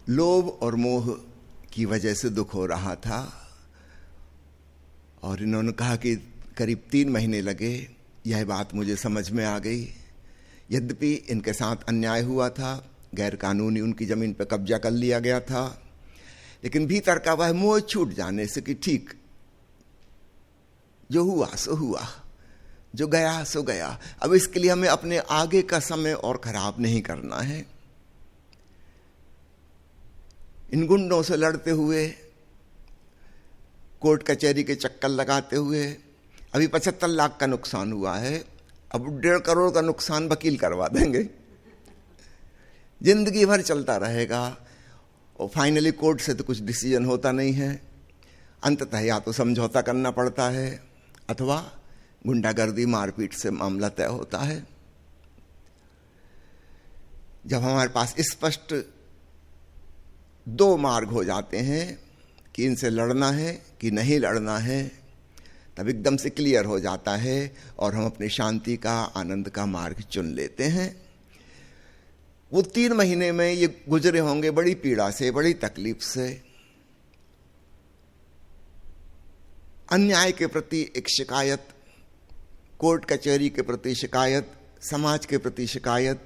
लोभ और मोह की वजह से दुख हो रहा था और इन्होंने कहा कि करीब 3 महीने लगे। यह बात मुझे समझ में आ गई। यद्यपि इनके साथ अन्याय हुआ था, गैर कानूनी उनकी ज़मीन पर कब्जा कर लिया गया था, लेकिन भीतर का वह मोह छूट जाने से कि ठीक, जो हुआ सो हुआ, जो गया सो गया। अब इसके लिए हमें अपने आगे का समय और खराब नहीं करना है। इन गुंडों से लड़ते हुए, कोर्ट कचहरी के चक्कर लगाते हुए अभी 75 लाख का नुकसान हुआ है, अब 1.5 करोड़ का नुकसान वकील करवा देंगे। जिंदगी भर चलता रहेगा और फाइनली कोर्ट से तो कुछ डिसीजन होता नहीं है। अंततः या तो समझौता करना पड़ता है अथवा गुंडागर्दी मारपीट से मामला तय होता है। जब हमारे पास स्पष्ट 2 मार्ग हो जाते हैं कि इनसे लड़ना है कि नहीं लड़ना है, तब एकदम से क्लियर हो जाता है और हम अपनी शांति का, आनंद का मार्ग चुन लेते हैं। वो 3 महीने में ये गुजरे होंगे बड़ी पीड़ा से, बड़ी तकलीफ से। अन्याय के प्रति एक शिकायत, कोर्ट कचहरी के प्रति शिकायत, समाज के प्रति शिकायत,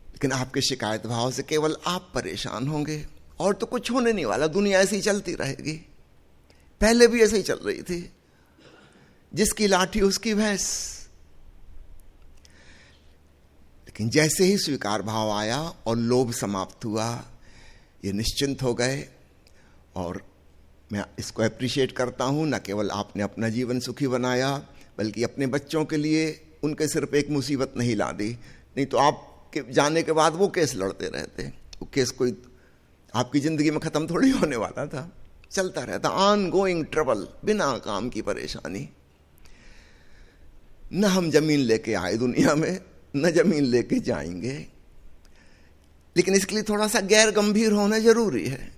लेकिन आपके शिकायत भाव से केवल आप परेशान होंगे और तो कुछ होने नहीं वाला। दुनिया ऐसी ही चलती रहेगी, पहले भी ऐसे ही चल रही थी, जिसकी लाठी उसकी भैंस। लेकिन जैसे ही स्वीकार भाव आया और लोभ समाप्त हुआ, ये निश्चिंत हो गए। और मैं इसको अप्रिशिएट करता हूं, न केवल आपने अपना जीवन सुखी बनाया, बल्कि अपने बच्चों के लिए उनके सिर पे एक मुसीबत नहीं ला दी। नहीं तो आपके जाने के बाद वो केस लड़ते रहते। वो केस कोई आपकी जिंदगी में खत्म थोड़ी होने वाला था, चलता रहता, ऑन गोइंग ट्रबल, बिना काम की परेशानी। न हम जमीन लेके आए दुनिया में, न जमीन लेके जाएंगे, लेकिन इसके लिए थोड़ा सा गैर गंभीर होना जरूरी है।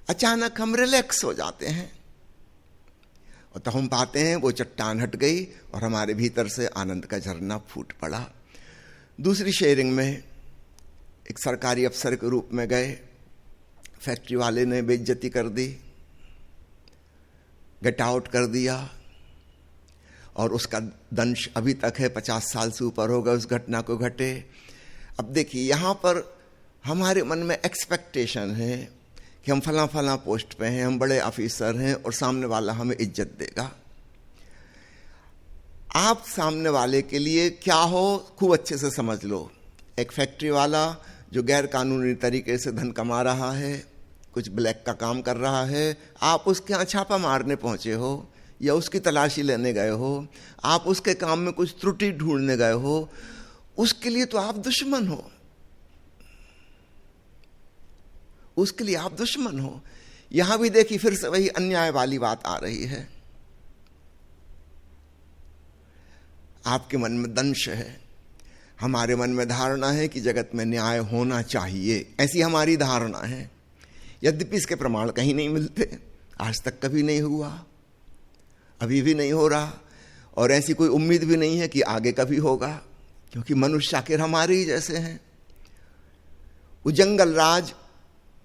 अचानक हम रिलैक्स हो जाते हैं और तो हम पाते हैं वो चट्टान हट गई और हमारे भीतर से आनंद का झरना फूट पड़ा। दूसरी शेयरिंग में एक सरकारी अफसर के रूप में गए, फैक्ट्री वाले ने बेइज्जती कर दी, गेट आउट कर दिया और उसका दंश अभी तक है। 50 साल से ऊपर हो गए उस घटना को घटे। अब देखिए, यहां पर हमारे मन में एक्सपेक्टेशन है कि हम फला फला पोस्ट पे हैं, हम बड़े ऑफिसर हैं और सामने वाला हमें इज्जत देगा। आप सामने वाले के लिए क्या हो खूब अच्छे से समझ लो। एक फैक्ट्री वाला जो गैर कानूनी तरीके से धन कमा रहा है, कुछ ब्लैक का काम कर रहा है, आप उसके यहाँ छापा मारने पहुंचे हो या उसकी तलाशी लेने गए हो, आप उसके काम में कुछ त्रुटि ढूंढने गए हो, उसके लिए तो आप दुश्मन हो, उसके लिए आप दुश्मन हो। यहां भी देखिए, फिर से वही अन्याय वाली बात आ रही है। आपके मन में दंश है, हमारे मन में धारणा है कि जगत में न्याय होना चाहिए, ऐसी हमारी धारणा है। यद्यपि इसके प्रमाण कहीं नहीं मिलते, आज तक कभी नहीं हुआ, अभी भी नहीं हो रहा और ऐसी कोई उम्मीद भी नहीं है कि आगे कभी होगा, क्योंकि मनुष्य आखिर हमारे ही जैसे हैं। वो जंगल राज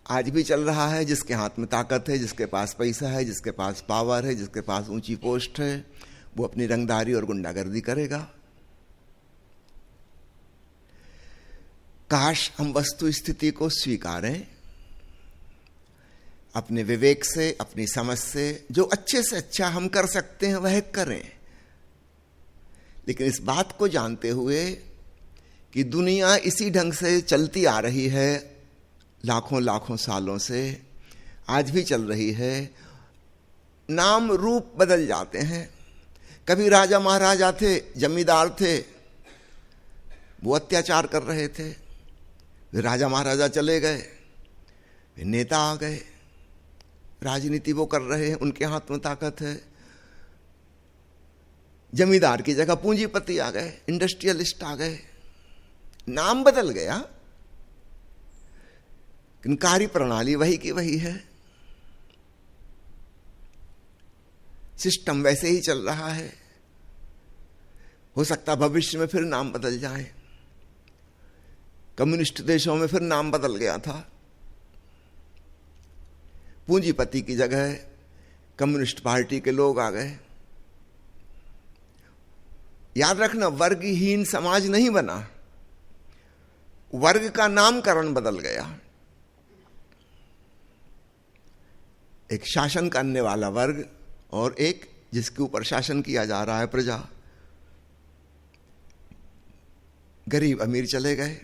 आज भी चल रहा है। जिसके हाथ में ताकत है, जिसके पास पैसा है, जिसके पास पावर है, जिसके पास ऊंची पोस्ट है, वो अपनी रंगदारी और गुंडागर्दी करेगा। काश हम वस्तु स्थिति को स्वीकारें, अपने विवेक से, अपनी समझ से जो अच्छे से अच्छा हम कर सकते हैं वह करें। लेकिन इस बात को जानते हुए कि दुनिया इसी ढंग से चलती आ रही है, लाखों लाखों सालों से आज भी चल रही है। नाम रूप बदल जाते हैं। कभी राजा महाराजा थे, जमींदार थे, वो अत्याचार कर रहे थे, राजा महाराजा चले गए, नेता आ गए, राजनीति वो कर रहे हैं, उनके हाथ में ताकत है। जमींदार की जगह पूंजीपति आ गए, इंडस्ट्रियलिस्ट आ गए, नाम बदल गया, लेकिन कार्य प्रणाली वही की वही है। सिस्टम वैसे ही चल रहा है। हो सकता भविष्य में फिर नाम बदल जाए। कम्युनिस्ट देशों में फिर नाम बदल गया था। पूंजीपति की जगह कम्युनिस्ट पार्टी के लोग आ गए। याद रखना, वर्गहीन समाज नहीं बना, वर्ग का नामकरण बदल गया। एक शासन करने वाला वर्ग और एक जिसके ऊपर शासन किया जा रहा है प्रजा। गरीब अमीर चले गए,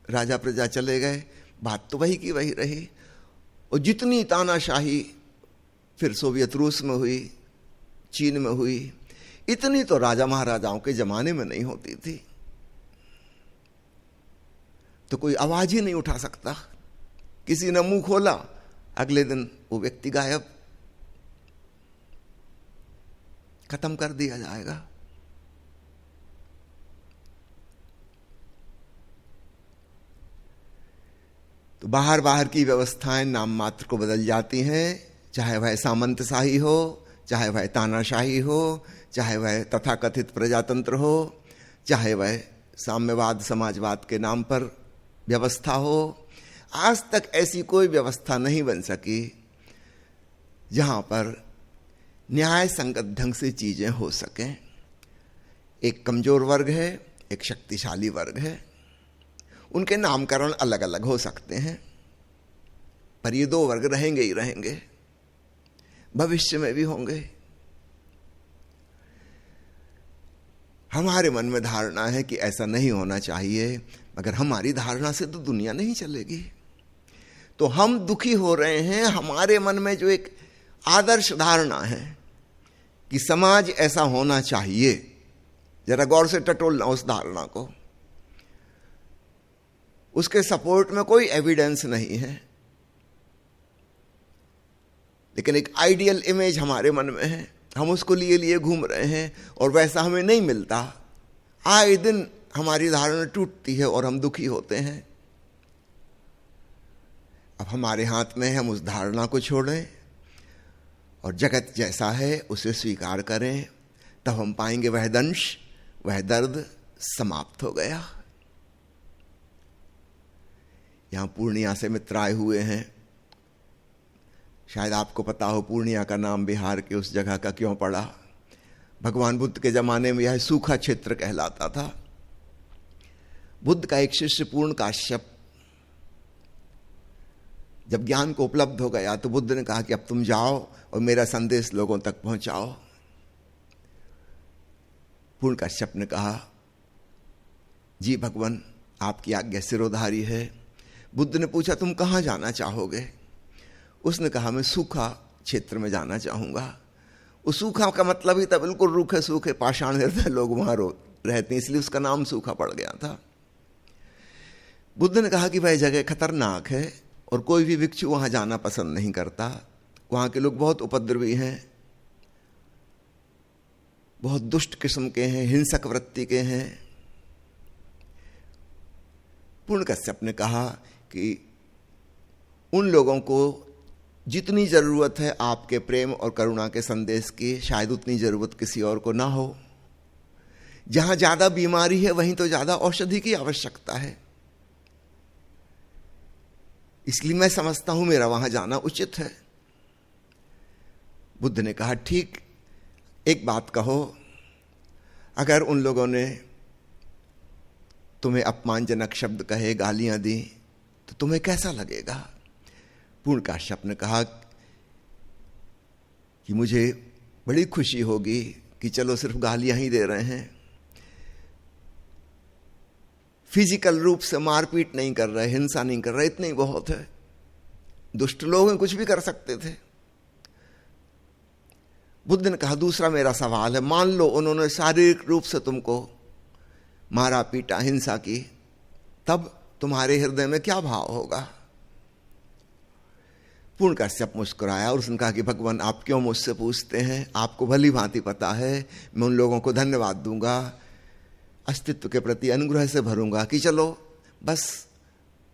राजा प्रजा चले गए, बात तो वही की वही रही। और जितनी तानाशाही फिर सोवियत रूस में हुई, चीन में हुई, इतनी तो राजा महाराजाओं के जमाने में नहीं होती थी। तो कोई आवाज ही नहीं उठा सकता। किसी ने मुंह खोला, अगले दिन वो व्यक्ति गायब, खत्म कर दिया जाएगा। तो बाहर बाहर की व्यवस्थाएं नाम मात्र को बदल जाती हैं, चाहे वह सामंतशाही हो, चाहे वह तानाशाही हो, चाहे वह तथाकथित प्रजातंत्र हो, चाहे वह साम्यवाद समाजवाद के नाम पर व्यवस्था हो। आज तक ऐसी कोई व्यवस्था नहीं बन सकी जहां पर न्याय संगत ढंग से चीजें हो सकें। एक कमजोर वर्ग है, एक शक्तिशाली वर्ग है, उनके नामकरण अलग अलग हो सकते हैं, पर ये दो वर्ग रहेंगे ही रहेंगे, भविष्य में भी होंगे। हमारे मन में धारणा है कि ऐसा नहीं होना चाहिए, मगर हमारी धारणा से तो दुनिया नहीं चलेगी। तो हम दुखी हो रहे हैं, हमारे मन में जो एक आदर्श धारणा है कि समाज ऐसा होना चाहिए, जरा गौर से टटोलना उस धारणा को। उसके सपोर्ट में कोई एविडेंस नहीं है, लेकिन एक आइडियल इमेज हमारे मन में है, हम उसको लिए लिए घूम रहे हैं और वैसा हमें नहीं मिलता। आए दिन हमारी धारणा टूटती है और हम दुखी होते हैं। अब हमारे हाथ में है हम उस धारणा को छोड़ें और जगत जैसा है उसे स्वीकार करें, तब हम पाएंगे वह दंश, वह दर्द समाप्त हो गया। यहां पूर्णिया से मित्र आए हुए हैं। शायद आपको पता हो पूर्णिया का नाम बिहार के उस जगह का क्यों पड़ा। भगवान बुद्ध के जमाने में यह सूखा क्षेत्र कहलाता था। बुद्ध का एक शिष्य पूर्ण काश्यप जब ज्ञान को उपलब्ध हो गया तो बुद्ध ने कहा कि अब तुम जाओ और मेरा संदेश लोगों तक पहुंचाओ। पूर्ण काश्यप ने कहा, जी भगवान, आपकी आज्ञा सिरोधारी है। बुद्ध ने पूछा, तुम कहां जाना चाहोगे? उसने कहा, मैं सूखा क्षेत्र में जाना चाहूंगा। उस सूखा का मतलब ही था बिल्कुल रूखे सूखे पाषाण हृदय लोग वहां रहते हैं, इसलिए उसका नाम सूखा पड़ गया था। बुद्ध ने कहा कि वह जगह खतरनाक है और कोई भी भिक्षु वहां जाना पसंद नहीं करता। वहां के लोग बहुत उपद्रवी हैं, बहुत दुष्ट किस्म के हैं, हिंसक वृत्ति के हैं। पूर्ण कश्यप ने कहा कि उन लोगों को जितनी जरूरत है आपके प्रेम और करुणा के संदेश की, शायद उतनी जरूरत किसी और को ना हो। जहां ज्यादा बीमारी है वहीं तो ज्यादा औषधि की आवश्यकता है, इसलिए मैं समझता हूं मेरा वहां जाना उचित है। बुद्ध ने कहा, ठीक, एक बात कहो, अगर उन लोगों ने तुम्हें अपमानजनक शब्द कहे, गालियां दी, तो तुम्हें कैसा लगेगा? पूर्ण काश्यप ने कहा कि मुझे बड़ी खुशी होगी कि चलो सिर्फ गालियां ही दे रहे हैं, फिजिकल रूप से मारपीट नहीं कर रहे, हिंसा नहीं कर रहे, इतने ही बहुत है। दुष्ट लोग हैं, कुछ भी कर सकते थे। बुद्ध ने कहा, दूसरा मेरा सवाल है, मान लो उन्होंने शारीरिक रूप से तुमको मारा पीटा, हिंसा की, तब तुम्हारे हृदय में क्या भाव होगा? पूर्ण काश्यप मुस्कुराया और उसने कहा कि भगवान, आप क्यों मुझसे पूछते हैं? आपको भली भांति पता है, मैं उन लोगों को धन्यवाद दूंगा, अस्तित्व के प्रति अनुग्रह से भरूंगा कि चलो बस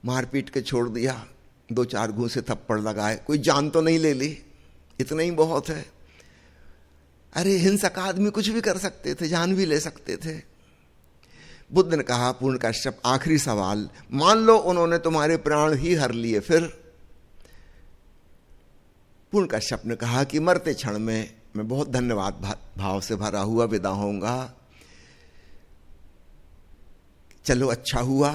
मारपीट के छोड़ दिया, 2-4 घूंसे थप्पड़ लगाए, कोई जान तो नहीं ले ली, इतना ही बहुत है। अरे हिंसक आदमी कुछ भी कर सकते थे, जान भी ले सकते थे। बुद्ध ने कहा, पूर्ण कश्यप आखिरी सवाल, मान लो उन्होंने तुम्हारे प्राण ही हर लिए, फिर? पूर्ण कश्यप ने कहा कि मरते क्षण में मैं बहुत धन्यवाद भाव से भरा हुआ विदा होऊंगा। चलो अच्छा हुआ,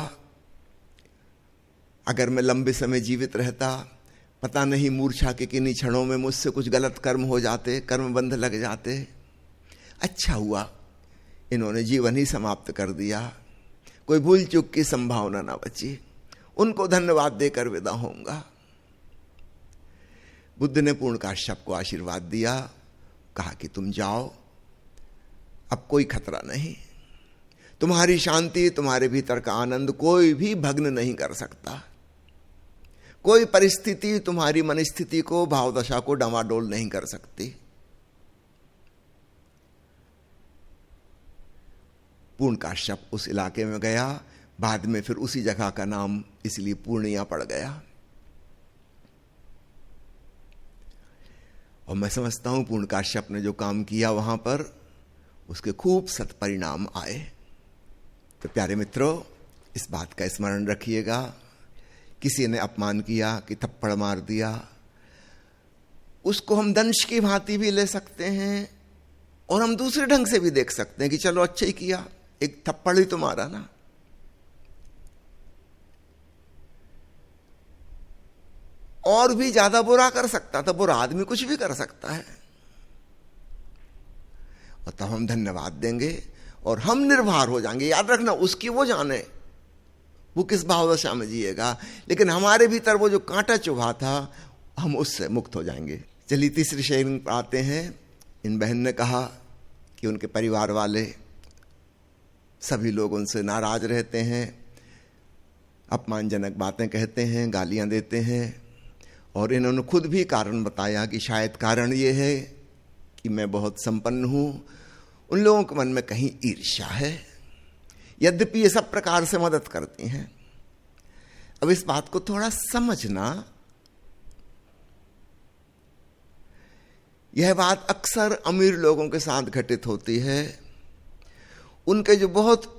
अगर मैं लंबे समय जीवित रहता, पता नहीं मूर्छा के किन्हीं क्षणों में मुझसे कुछ गलत कर्म हो जाते, कर्म बंध लग जाते। अच्छा हुआ इन्होंने जीवन ही समाप्त कर दिया, कोई भूल चूक की संभावना ना बची, उनको धन्यवाद देकर विदा होऊंगा। बुद्ध ने पूर्ण कश्यप को आशीर्वाद दिया, कहा कि तुम जाओ, अब कोई खतरा नहीं, तुम्हारी शांति, तुम्हारे भीतर का आनंद कोई भी भग्न नहीं कर सकता, कोई परिस्थिति तुम्हारी मनस्थिति को, भावदशा को डामाडोल नहीं कर सकती। पूर्ण कश्यप उस इलाके में गया, बाद में फिर उसी जगह का नाम इसलिए पूर्णिया पड़ गया। और मैं समझता हूं पूर्ण कश्यप ने जो काम किया वहां पर, उसके खूब सत्परिणाम आए। तो प्यारे मित्रों, इस बात का स्मरण रखिएगा, किसी ने अपमान किया कि थप्पड़ मार दिया, उसको हम दंश की भांति भी ले सकते हैं और हम दूसरे ढंग से भी देख सकते हैं कि चलो अच्छा ही किया, एक थप्पड़ ही तो मारा ना। और भी ज्यादा बुरा कर सकता था, बुरा आदमी कुछ भी कर सकता है, और तब हम धन्यवाद देंगे और हम निर्भर हो जाएंगे। याद रखना, उसकी वो जाने वो किस भावदशा में जिएगा, लेकिन हमारे भीतर वो जो कांटा चुभा था, हम उससे मुक्त हो जाएंगे। चलिए तीसरी शेयरिंग पर आते हैं। इन बहन ने कहा कि उनके परिवार वाले सभी लोग उनसे नाराज रहते हैं, अपमानजनक बातें कहते हैं, गालियां देते हैं, और इन्होंने खुद भी कारण बताया कि शायद कारण ये है कि मैं बहुत संपन्न हूं। उन लोगों के मन में कहीं ईर्ष्या है, यद्यपि ये सब प्रकार से मदद करती हैं। अब इस बात को थोड़ा समझना, यह बात अक्सर अमीर लोगों के साथ घटित होती है। उनके जो बहुत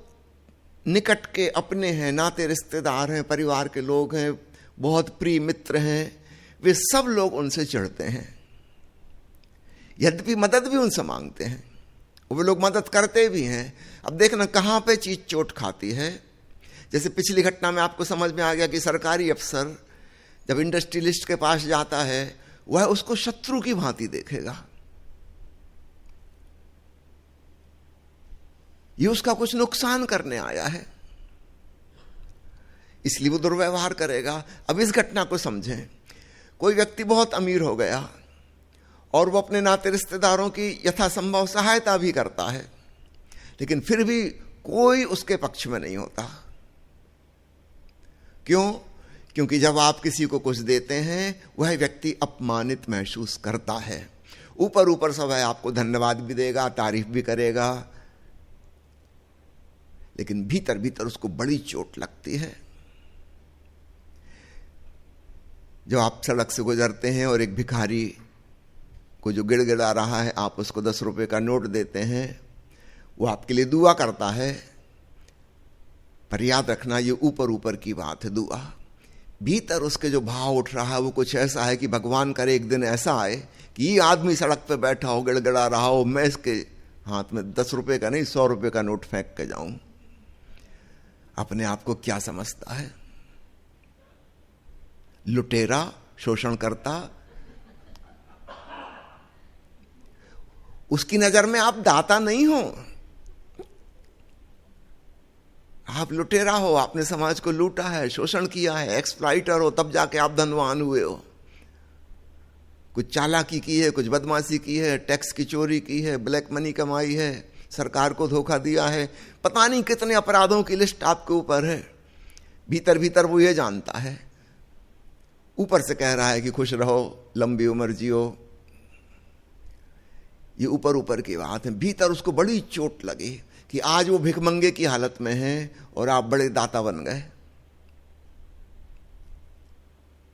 निकट के अपने हैं, नाते रिश्तेदार हैं, परिवार के लोग हैं, बहुत प्रिय मित्र हैं, वे सब लोग उनसे चिढ़ते हैं, यद्यपि मदद भी उनसे मांगते हैं, वे लोग मदद करते भी हैं। अब देखना कहां पे चीज चोट खाती है। जैसे पिछली घटना में आपको समझ में आ गया कि सरकारी अफसर जब इंडस्ट्रियलिस्ट के पास जाता है, वह उसको शत्रु की भांति देखेगा, ये उसका कुछ नुकसान करने आया है, इसलिए वो दुर्व्यवहार करेगा। अब इस घटना को समझें। कोई व्यक्ति बहुत अमीर हो गया और वो अपने नाते रिश्तेदारों की यथासंभव सहायता भी करता है, लेकिन फिर भी कोई उसके पक्ष में नहीं होता। क्यों? क्योंकि जब आप किसी को कुछ देते हैं, वह व्यक्ति अपमानित महसूस करता है। ऊपर ऊपर सब है, आपको धन्यवाद भी देगा, तारीफ भी करेगा, लेकिन भीतर भीतर उसको बड़ी चोट लगती है। जो आप सड़क से गुजरते हैं और एक भिखारी को जो गिड़गिड़ा रहा है, आप उसको 10 रुपए का नोट देते हैं, वो आपके लिए दुआ करता है, पर याद रखना ये ऊपर ऊपर की बात है दुआ। भीतर उसके जो भाव उठ रहा है वो कुछ ऐसा है कि भगवान करे एक दिन ऐसा आए कि ये आदमी सड़क पे बैठा हो, गिड़गिड़ा रहा हो, मैं इसके हाथ में 10 रुपए का नहीं 100 रुपए का नोट फेंक के जाऊं। अपने आप को क्या समझता है? लुटेरा, शोषणकर्ता। उसकी नजर में आप दाता नहीं हो, आप लुटेरा हो, आपने समाज को लूटा है, शोषण किया है, एक्सप्लॉइटर हो, तब जाके आप धनवान हुए हो। कुछ चालाकी की है, कुछ बदमाशी की है, टैक्स की चोरी की है, ब्लैक मनी कमाई है, सरकार को धोखा दिया है, पता नहीं कितने अपराधों की लिस्ट आपके ऊपर है। भीतर भीतर वो ये जानता है, ऊपर से कह रहा है कि खुश रहो, लंबी उम्र जियो, ये ऊपर ऊपर की बात है। भीतर उसको बड़ी चोट लगी कि आज वो भिखमंगे की हालत में है और आप बड़े दाता बन गए,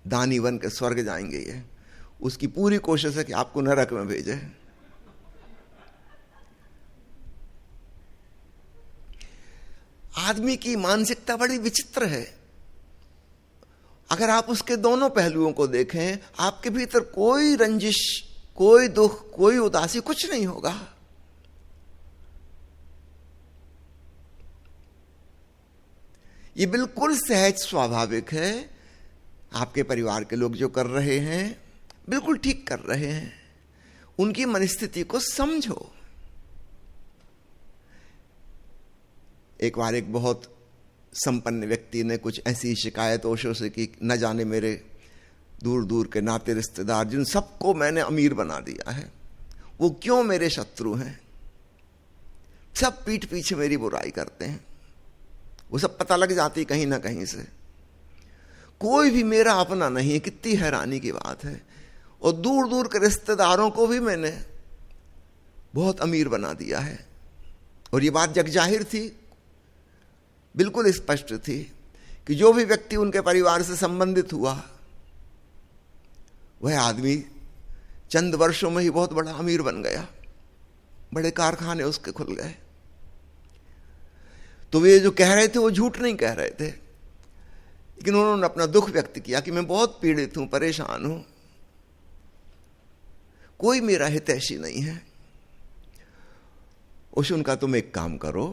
दानी बन के स्वर्ग जाएंगे। ये उसकी पूरी कोशिश है कि आपको नरक में भेजे। आदमी की मानसिकता बड़ी विचित्र है। अगर आप उसके दोनों पहलुओं को देखें, आपके भीतर कोई रंजिश, कोई दुख, कोई उदासी, कुछ नहीं होगा। ये बिल्कुल सहज स्वाभाविक है। आपके परिवार के लोग जो कर रहे हैं बिल्कुल ठीक कर रहे हैं। उनकी मनस्थिति को समझो। एक बार एक बहुत संपन्न व्यक्ति ने कुछ ऐसी शिकायत ओशो से की, न जाने मेरे दूर दूर के नाते रिश्तेदार जिन सबको मैंने अमीर बना दिया है, वो क्यों मेरे शत्रु हैं। सब पीठ पीछे मेरी बुराई करते हैं। वो सब पता लग जाती कहीं ना कहीं से। कोई भी मेरा अपना नहीं। कितनी हैरानी की बात है। और दूर दूर के रिश्तेदारों को भी मैंने बहुत अमीर बना दिया है। और ये बात जग जाहिर थी, बिल्कुल स्पष्ट थी कि जो भी व्यक्ति उनके परिवार से संबंधित हुआ, वह आदमी चंद वर्षों में ही बहुत बड़ा अमीर बन गया। बड़े कारखाने उसके खुल गए। तो वे जो कह रहे थे वो झूठ नहीं कह रहे थे, लेकिन उन्होंने अपना दुख व्यक्त किया कि मैं बहुत पीड़ित हूं, परेशान हूं, कोई मेरा हितैषी नहीं है। उनका तुम एक काम करो,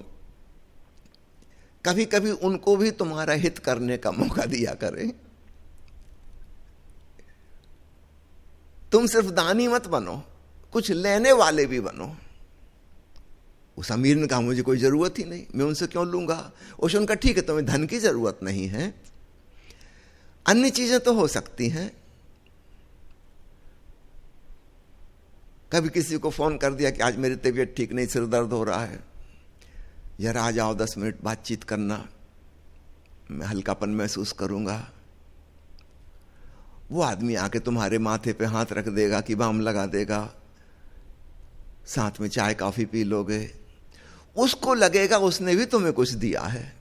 कभी कभी उनको भी तुम्हारा हित करने का मौका दिया करें। तुम सिर्फ दानी मत बनो, कुछ लेने वाले भी बनो। उस अमीर ने कहा मुझे कोई जरूरत ही नहीं, मैं उनसे क्यों लूंगा। उनका ठीक है, तुम्हें धन की जरूरत नहीं है, अन्य चीजें तो हो सकती हैं। कभी किसी को फोन कर दिया कि आज मेरी तबीयत ठीक नहीं, सिर दर्द हो रहा है, जरा आ जाओ, 10 मिनट बातचीत करना, मैं हल्कापन महसूस करूंगा। वो आदमी आके तुम्हारे माथे पे हाथ रख देगा कि बाम लगा देगा, साथ में चाय कॉफी पी लोगे। उसको लगेगा उसने भी तुम्हें कुछ दिया है।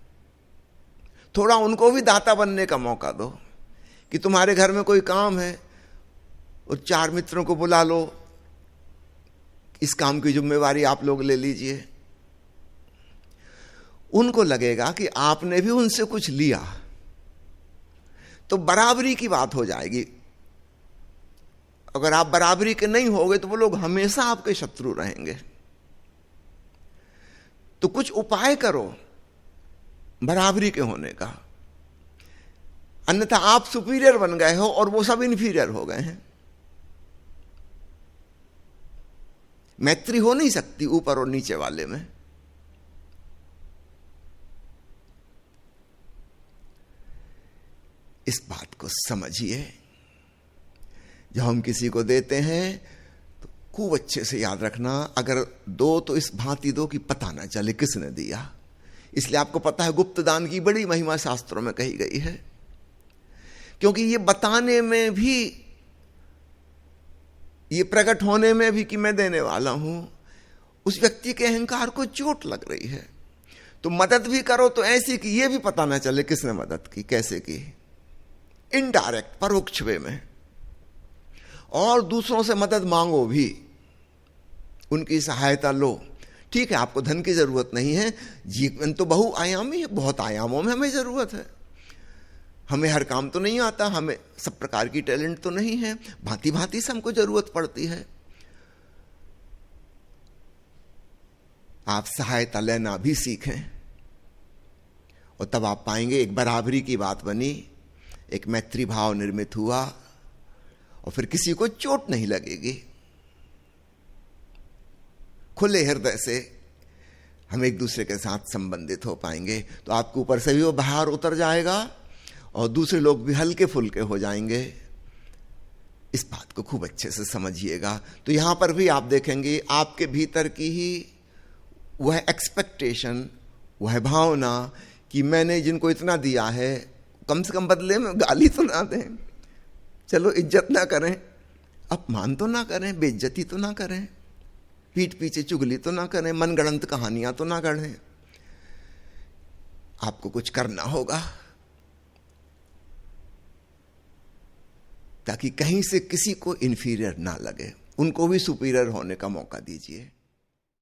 थोड़ा उनको भी दाता बनने का मौका दो कि तुम्हारे घर में कोई काम है और 4 मित्रों को बुला लो, इस काम की जिम्मेवारी आप लोग ले लीजिए। उनको लगेगा कि आपने भी उनसे कुछ लिया, तो बराबरी की बात हो जाएगी। अगर आप बराबरी के नहीं होगे तो वो लोग हमेशा आपके शत्रु रहेंगे। तो कुछ उपाय करो बराबरी के होने का, अन्यथा आप सुपीरियर बन गए हो और वो सब इन्फीरियर हो गए हैं। मैत्री हो नहीं सकती ऊपर और नीचे वाले में। इस बात को समझिए। जब हम किसी को देते हैं तो खूब अच्छे से याद रखना, अगर दो तो इस भांति दो कि पता ना चले किसने दिया। इसलिए आपको पता है गुप्त दान की बड़ी महिमा शास्त्रों में कही गई है, क्योंकि ये बताने में भी, ये प्रकट होने में भी कि मैं देने वाला हूं, उस व्यक्ति के अहंकार को चोट लग रही है। तो मदद भी करो तो ऐसी कि ये भी पता ना चले किसने मदद की, कैसे की, इनडायरेक्ट, परोक्ष वे में। और दूसरों से मदद मांगो भी, उनकी सहायता लो। ठीक है, आपको धन की जरूरत नहीं है, जीवन तो बहुआयामी है, बहुत आयामों में हमें जरूरत है। हमें हर काम तो नहीं आता, हमें सब प्रकार की टैलेंट तो नहीं है, भांति भांति से हमको जरूरत पड़ती है। आप सहायता लेना भी सीखें और तब आप पाएंगे एक बराबरी की बात बनी, एक मैत्री भाव निर्मित हुआ और फिर किसी को चोट नहीं लगेगी। खुले हृदय से हम एक दूसरे के साथ संबंधित हो पाएंगे तो आपके ऊपर से भी वो भार उतर जाएगा और दूसरे लोग भी हल्के फुल्के हो जाएंगे। इस बात को खूब अच्छे से समझिएगा। तो यहां पर भी आप देखेंगे आपके भीतर की ही वह एक्सपेक्टेशन, वह भावना कि मैंने जिनको इतना दिया है कम से कम बदले में गाली तो ना दें, चलो इज्जत ना करें, अपमान तो ना करें, बेइज्जती तो ना करें, पीठ पीछे चुगली तो ना करें, मनगढ़ंत कहानियां तो ना गढ़ें। आपको कुछ करना होगा ताकि कहीं से किसी को इन्फीरियर ना लगे, उनको भी सुपीरियर होने का मौका दीजिए।